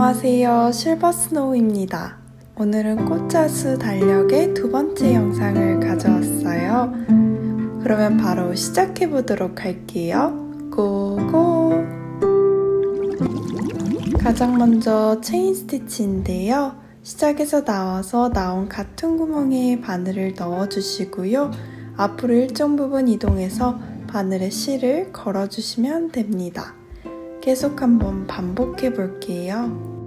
안녕하세요. 실버스노우입니다. 오늘은 꽃자수 달력의 두 번째 영상을 가져왔어요. 그러면 바로 시작해보도록 할게요. 고고! 가장 먼저 체인 스티치인데요. 시작에서 나와서 나온 같은 구멍에 바늘을 넣어주시고요. 앞으로 일정 부분 이동해서 바늘에 실을 걸어주시면 됩니다. 계속 한번 반복해 볼게요.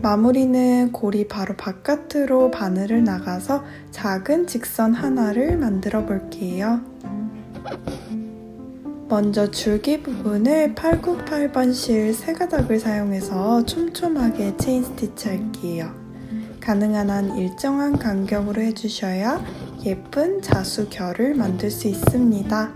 마무리는 고리 바로 바깥으로 바늘을 나가서 작은 직선 하나를 만들어 볼게요. 먼저 줄기 부분을 898번 실 3가닥을 사용해서 촘촘하게 체인 스티치 할게요. 가능한 한 일정한 간격으로 해주셔야 예쁜 자수 결을 만들 수 있습니다.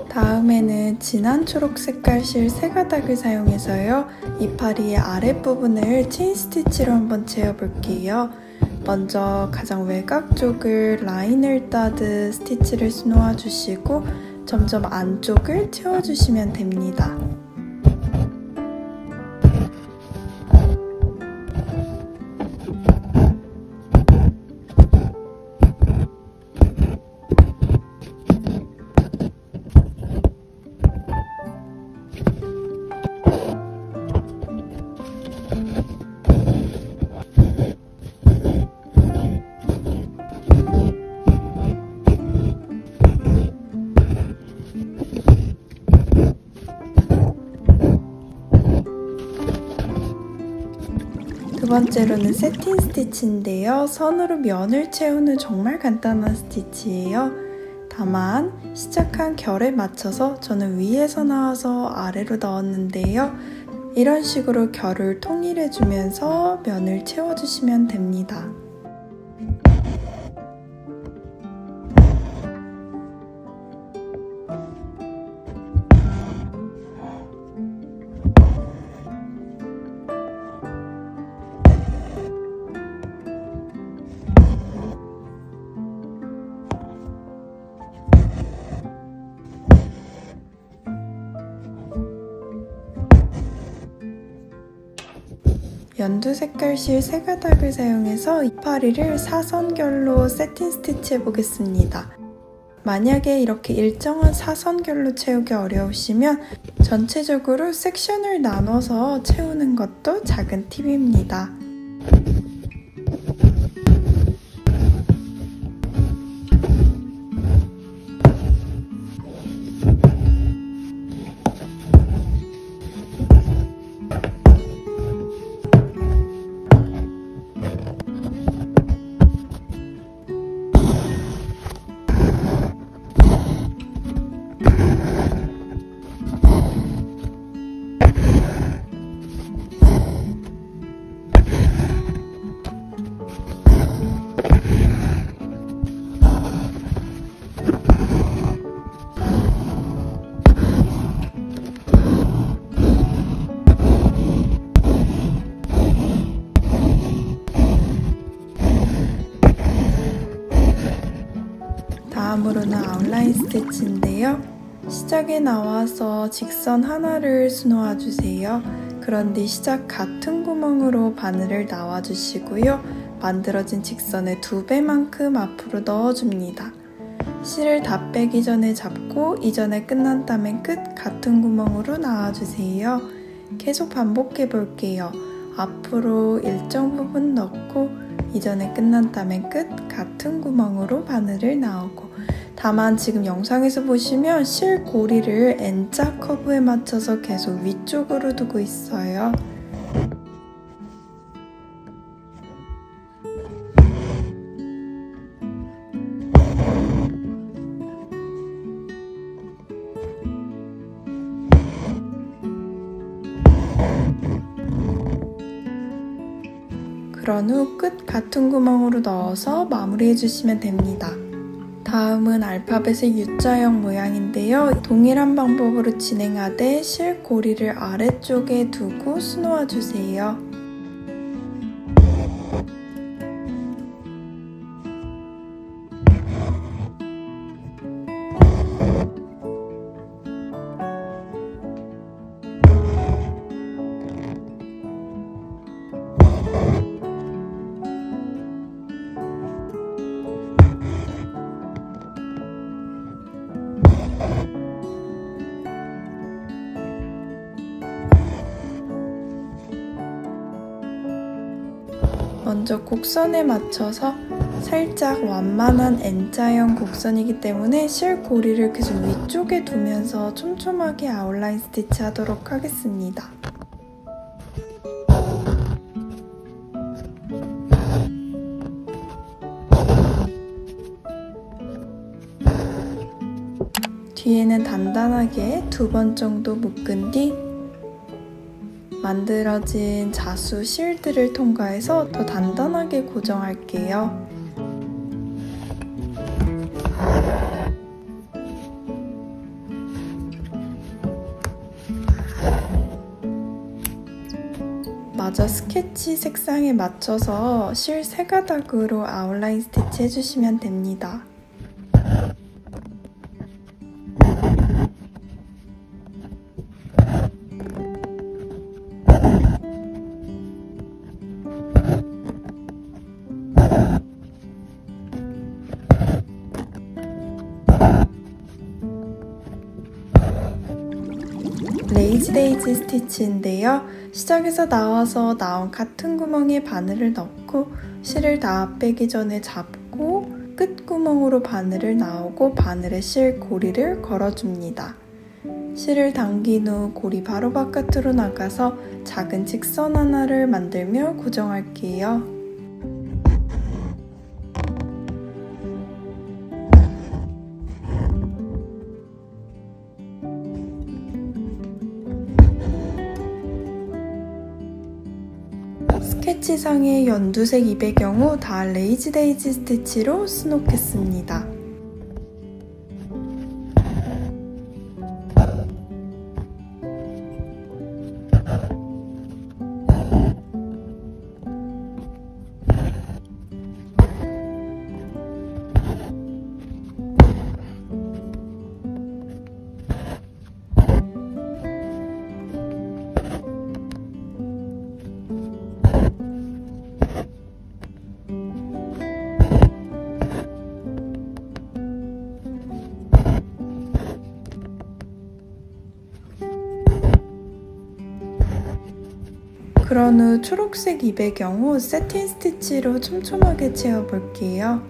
다음에는 진한 초록 색깔 실 3가닥을 사용해서요. 이파리의 아랫부분을 체인 스티치로 한번 채워볼게요. 먼저 가장 외곽 쪽을 라인을 따듯 스티치를 놓아 주시고 점점 안쪽을 채워주시면 됩니다. 두 번째로는 세틴 스티치인데요. 선으로 면을 채우는 정말 간단한 스티치예요. 다만 시작한 결에 맞춰서 저는 위에서 나와서 아래로 넣었는데요. 이런 식으로 결을 통일해주면서 면을 채워주시면 됩니다. 연두 색깔 실 3가닥을 사용해서 이파리를 사선결로 세틴 스티치 해보겠습니다. 만약에 이렇게 일정한 사선결로 채우기 어려우시면 전체적으로 섹션을 나눠서 채우는 것도 작은 팁입니다. 다음으로는 아웃라인 스티치인데요. 시작에 나와서 직선 하나를 수놓아 주세요. 그런 뒤 시작 같은 구멍으로 바늘을 나와 주시고요. 만들어진 직선의 2배만큼 앞으로 넣어줍니다. 실을 다 빼기 전에 잡고 이전에 끝난 다음엔 끝 같은 구멍으로 나와주세요. 계속 반복해 볼게요. 앞으로 일정 부분 넣고 이전에 끝난 다음엔 끝 같은 구멍으로 바늘을 나오고, 다만 지금 영상에서 보시면 실 고리를 N자 커브에 맞춰서 계속 위쪽으로 두고 있어요. 그런 후 끝 같은 구멍으로 넣어서 마무리해 주시면 됩니다. 다음은 알파벳의 U자형 모양인데요. 동일한 방법으로 진행하되 실 고리를 아래쪽에 두고 수놓아 주세요. 먼저 곡선에 맞춰서 살짝 완만한 N자형 곡선이기 때문에 실 고리를 계속 위쪽에 두면서 촘촘하게 아웃라인 스티치 하도록 하겠습니다. 뒤에는 단단하게 2번 정도 묶은 뒤 만들어진 자수 실들을 통과해서 더 단단하게 고정할게요. 마저 스케치 색상에 맞춰서 실 3가닥으로 아웃라인 스티치 해주시면 됩니다. 레이지 데이지 스티치인데요. 시작에서 나와서 나온 같은 구멍에 바늘을 넣고 실을 다 빼기 전에 잡고 끝구멍으로 바늘을 나오고 바늘에 실 고리를 걸어줍니다. 실을 당긴 후 고리 바로 바깥으로 나가서 작은 직선 하나를 만들며 고정할게요. 스케치상의 연두색 잎의 경우 다 레이지 데이지 스티치로 수놓겠습니다. 그런 후 초록색 잎의 경우 세틴 스티치로 촘촘하게 채워볼게요.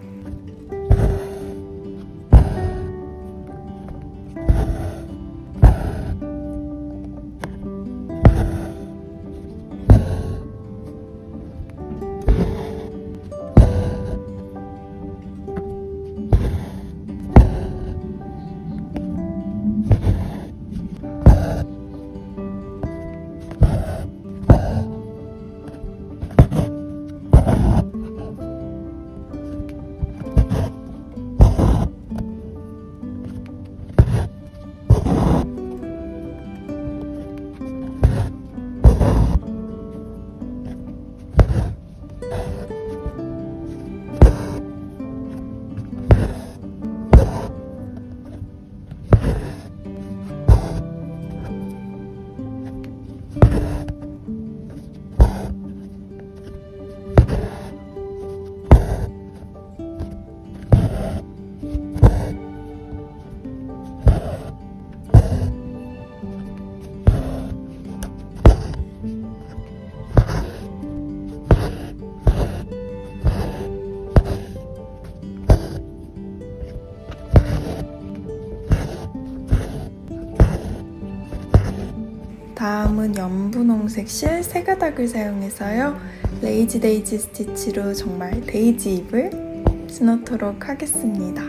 다음은 연분홍색 실 3가닥을 사용해서요. 레이지 데이지 스티치로 정말 데이지 잎을 수놓도록 하겠습니다.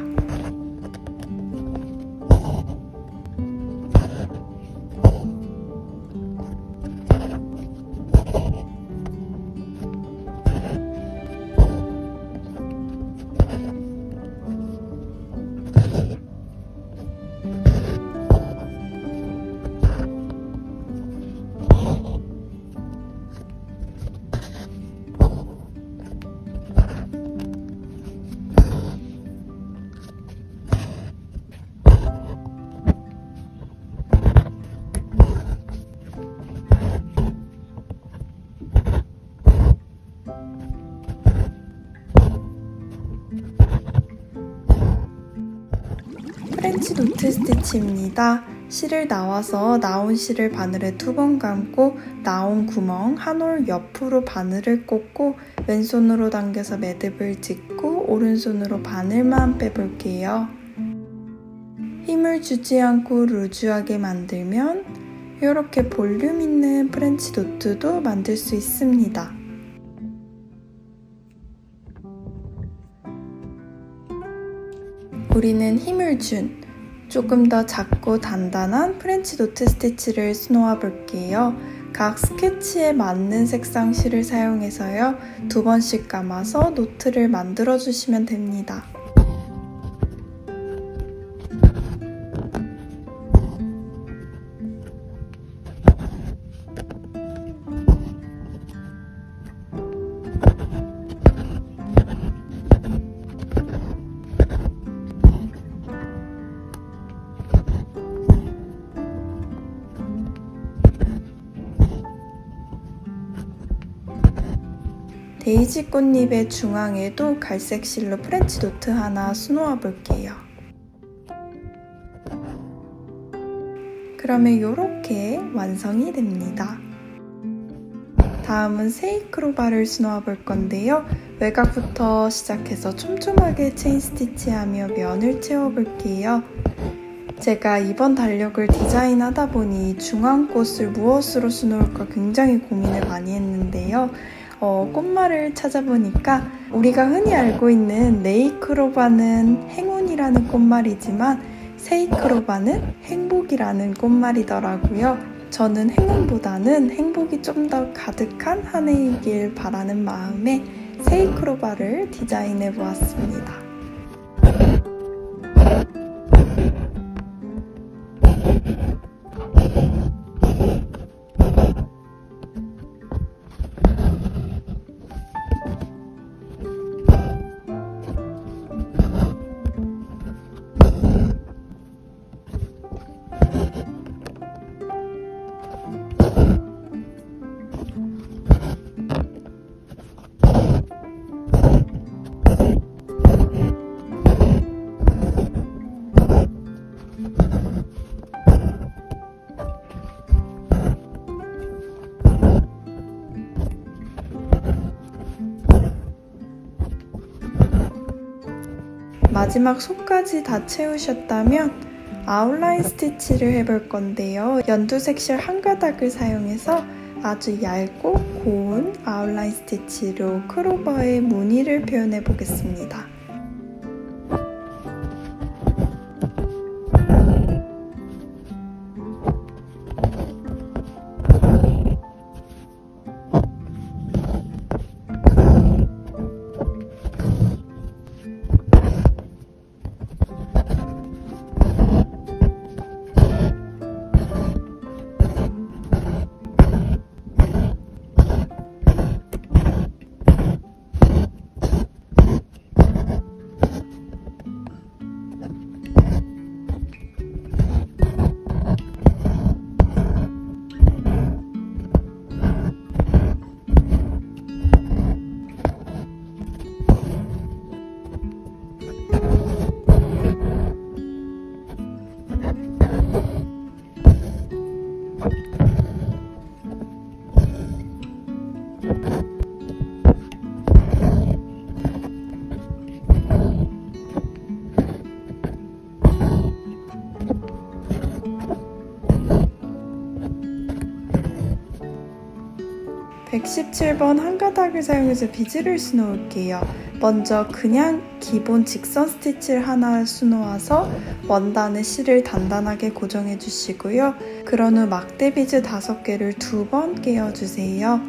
프렌치 노트 스티치입니다. 실을 나와서 나온 실을 바늘에 2번 감고 나온 구멍 한 올 옆으로 바늘을 꽂고 왼손으로 당겨서 매듭을 짓고 오른손으로 바늘만 빼볼게요. 힘을 주지 않고 루즈하게 만들면 이렇게 볼륨 있는 프렌치 노트도 만들 수 있습니다. 우리는 힘을 준 조금 더 작고 단단한 프렌치 노트 스티치를 수놓아 볼게요. 각 스케치에 맞는 색상 실을 사용해서요. 2번씩 감아서 노트를 만들어 주시면 됩니다. 데이지 꽃잎의 중앙에도 갈색 실로 프렌치 노트 하나 수놓아 볼게요. 그러면 이렇게 완성이 됩니다. 다음은 세이크로바를 수놓아 볼 건데요. 외곽부터 시작해서 촘촘하게 체인 스티치하며 면을 채워 볼게요. 제가 이번 달력을 디자인하다 보니 중앙꽃을 무엇으로 수놓을까 굉장히 고민을 많이 했는데요. 꽃말을 찾아보니까 우리가 흔히 알고 있는 네이크로바는 행운이라는 꽃말이지만 세이크로바는 행복이라는 꽃말이더라고요. 저는 행운보다는 행복이 좀 더 가득한 한 해이길 바라는 마음에 세이크로바를 디자인해 보았습니다. 마지막 속까지 다 채우셨다면 아웃라인 스티치를 해볼 건데요. 연두색 실 한 가닥을 사용해서 아주 얇고 고운 아웃라인 스티치로 크로버의 무늬를 표현해 보겠습니다. (117번) 한 가닥을 사용해서 비즈를 수놓을게요. 먼저 그냥 기본 직선 스티치를 하나 수놓아서 원단에 실을 단단하게 고정해 주시고요. 그런 후 막대 비즈 5개를 2번 깨어주세요.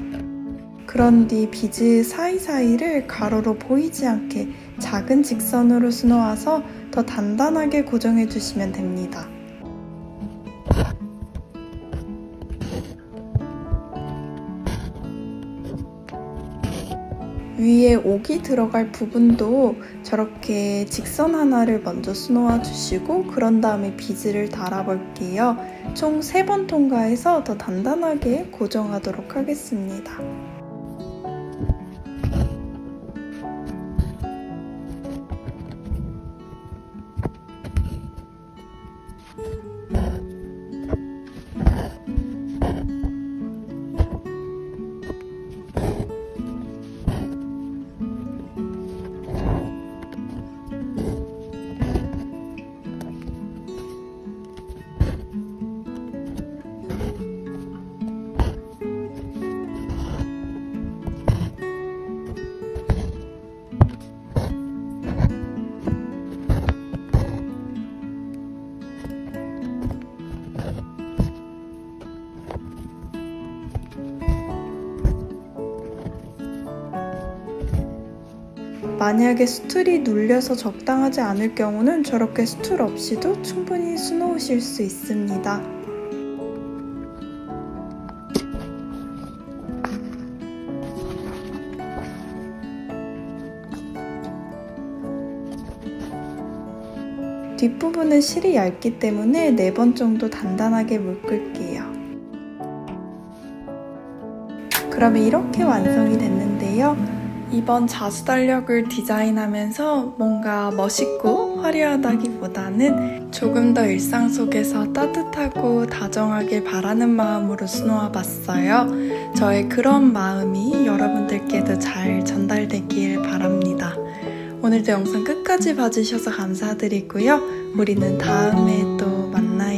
그런 뒤 비즈 사이사이를 가로로 보이지 않게 작은 직선으로 수놓아서 더 단단하게 고정해 주시면 됩니다. 위에 옥이 들어갈 부분도 저렇게 직선 하나를 먼저 수놓아 주시고 그런 다음에 비즈를 달아 볼게요. 총 3번 통과해서 더 단단하게 고정하도록 하겠습니다. 만약에 수틀이 눌려서 적당하지 않을 경우는 저렇게 수틀 없이도 충분히 수놓으실 수 있습니다. 뒷부분은 실이 얇기 때문에 4번 정도 단단하게 묶을게요. 그러면 이렇게 완성이 됐는데요. 이번 자수달력을 디자인하면서 뭔가 멋있고 화려하다기보다는 조금 더 일상 속에서 따뜻하고 다정하길 바라는 마음으로 수놓아 봤어요. 저의 그런 마음이 여러분들께도 잘 전달되길 바랍니다. 오늘도 영상 끝까지 봐주셔서 감사드리고요. 우리는 다음에 또 만나요.